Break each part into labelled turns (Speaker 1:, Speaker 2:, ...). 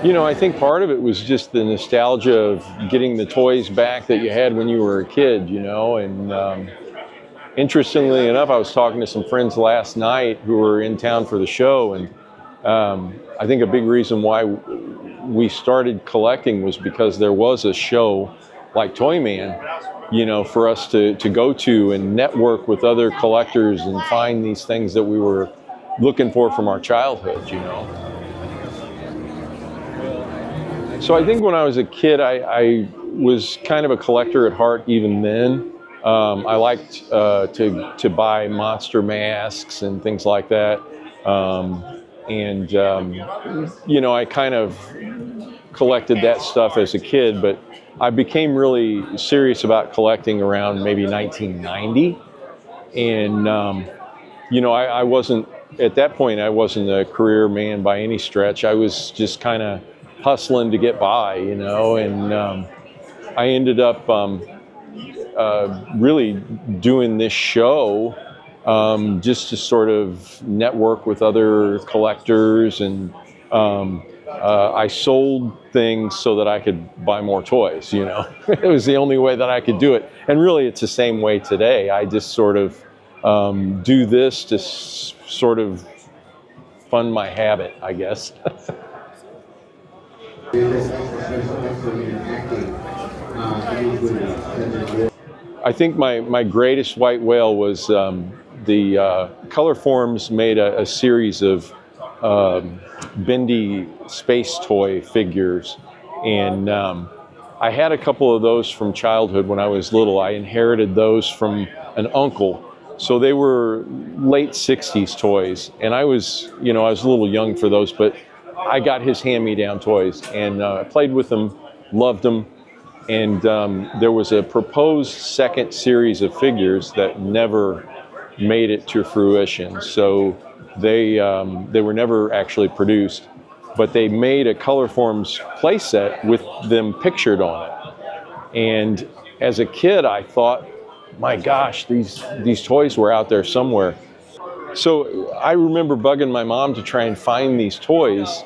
Speaker 1: You know, I think part of it was just the nostalgia of getting the toys back that you had when you were a kid, you know. And interestingly enough, I was talking to some friends last night who were in town for the show, and I think a big reason why we started collecting was because there was a show like Toyman, you know, for us to go to and network with other collectors and find these things that we were looking for from our childhood, you know. So I think when I was a kid, I was kind of a collector at heart even then. I liked to buy monster masks and things like that. You know, I kind of collected that stuff as a kid, but I became really serious about collecting around maybe 1990. And, you know, I wasn't, at that point, I wasn't a career man by any stretch. I was just kind of hustling to get by, you know, and I ended up really doing this show just to sort of network with other collectors, and I sold things so that I could buy more toys, you know. It was the only way that I could do it. And really, it's the same way today. I just sort of do this to sort of fund my habit, I guess. I think my greatest white whale was the Colorforms made a series of bendy space toy figures, and I had a couple of those from childhood when I was little. I inherited those from an uncle. So they were late 60s toys, and I was, you know, I was a little young for those, but I got his hand-me-down toys, and I played with them, loved them, and there was a proposed second series of figures that never made it to fruition. So they were never actually produced, but they made a Colorforms playset with them pictured on it. And as a kid, I thought, my gosh, these toys were out there somewhere. So I remember bugging my mom to try and find these toys,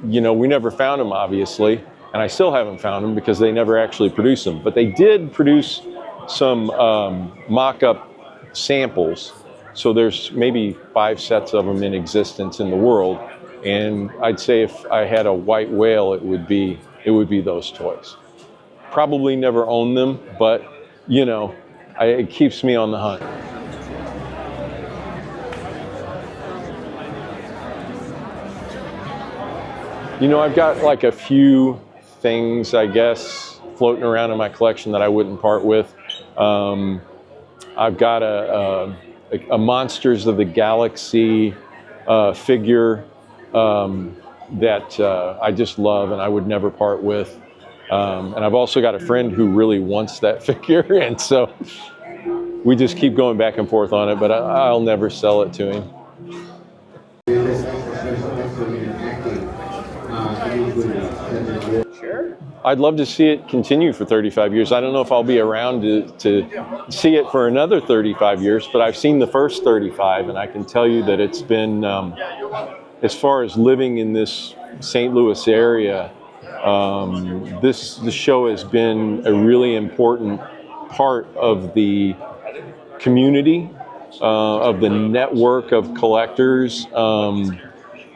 Speaker 1: you know, we never found them, obviously, and I still haven't found them because they never actually produced them. But they did produce some mock-up samples. So there's maybe 5 sets of them in existence in the world, and I'd say if I had a white whale, it would be those toys. Probably never own them, but you know, it keeps me on the hunt. You know, I've got like a few things, I guess, floating around in my collection that I wouldn't part with. I've got a Monsters of the Galaxy figure that I just love and I would never part with. And I've also got a friend who really wants that figure, and so we just keep going back and forth on it, but I'll never sell it to him.
Speaker 2: Sure.
Speaker 1: I'd love to see it continue for 35 years. I don't know if I'll be around to see it for another 35 years, but I've seen the first 35, and I can tell you that it's been, as far as living in this St. Louis area, the show has been a really important part of the community, of the network of collectors.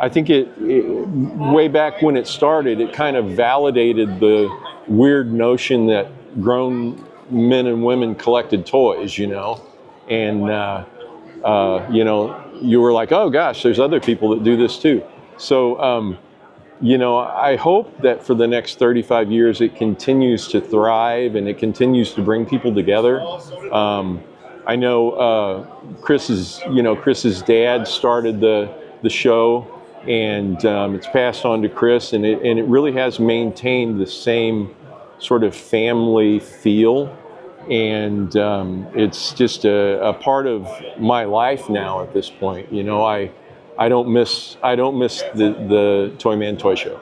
Speaker 1: I think way back when it started, it kind of validated the weird notion that grown men and women collected toys, you know, and you know, you were like, oh gosh, there's other people that do this too. So you know, I hope that for the next 35 years it continues to thrive and it continues to bring people together. I know Chris's dad started the show, and it's passed on to Chris, and it really has maintained the same sort of family feel, and it's just a part of my life now at this point. You know, I don't miss the Toyman Toy Show.